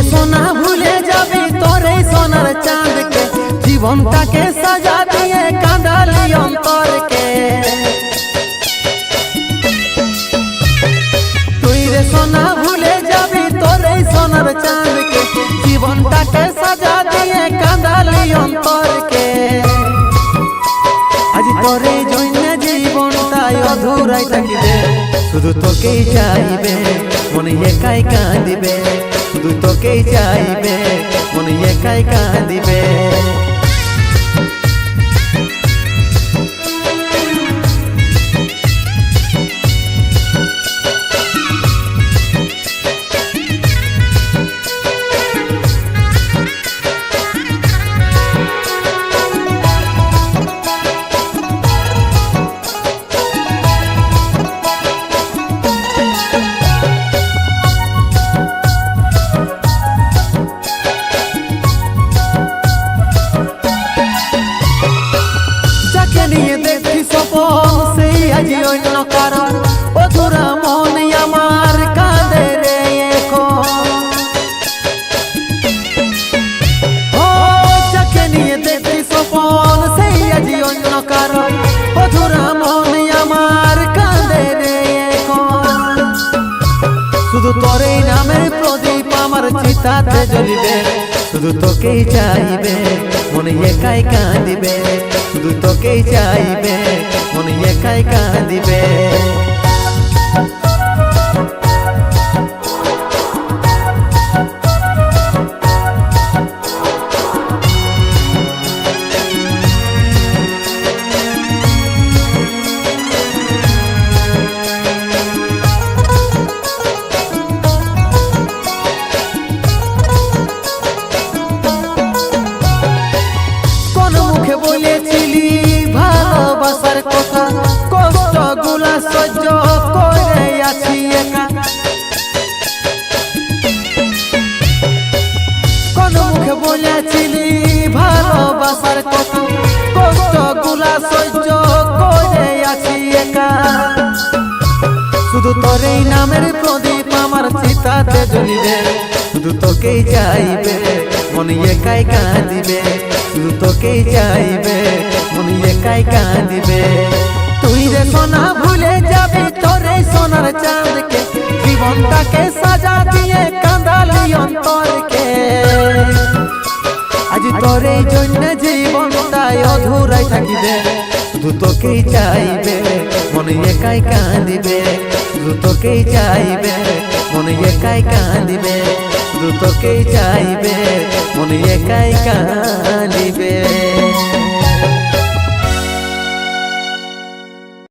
सोना भूले जाबी तोरे सोनार चांद के जीवनटा के सजा दिए कांदाली अंतर के तुई रे सोना भूले जाबी तोरे सोनार चांद के जीवनटा के सजा दिए कांदाली अंतर के आज तोरे जन्य जीवनटा अधूराई থাকিবে শুধু তোকেই চাইবে মনে একাই কাঁদিবে শুধু তোকেই চাইবে মনে একাই কাঁদিবে নিয়ে দেখি স্বপন সেই আজি অন্য কারণ অধুরা মন আমার কাঁদে রে এখন ও যাকে নিয়ে দেখি স্বপন সেই আজি অন্য কারণ অধুরা মন আমার কাঁদে রে এখন শুধু তোরই নামের প্রদীপ আমার চিতাতে জ্বলিবে শুধু তোকেই চাইবে মনে একাই কাঁদিবে শুধু তোকেই চাইবে মনে একাই কাঁদিবে বলেছিলি ভালোবাসার কথা কষ্ট গুলা সহ্য করে আছি একা কোন মুখে বলেছিলি ভালোবাসার কথা কষ্ট গুলা সহ্য করে আছি একা শুধু তোরই নামের প্রদীপ আমার চিতাতে জ্বলিবে শুধু তোকেই চাইবে মনে একাই কাঁদিবে শুধু তোকেই চাইবে মনে একাই কাঁদিবে তুই রে সোনা ভুলে যাবি তোরে সোনার চাঁদকে জীবনটাকে সাজা দিয়ে কাঁদালি অন্তরকে আজ তোরে জন্য জীবনটাই অধুরাই থাকিবে শুধু তোকেই চাইবে মনে একাই কাঁদিবে শুধু তোকেই চাইবে মনে একাই কাঁদিবে শুধু তোকেই চাইবে মনে একাই কাঁদিবে।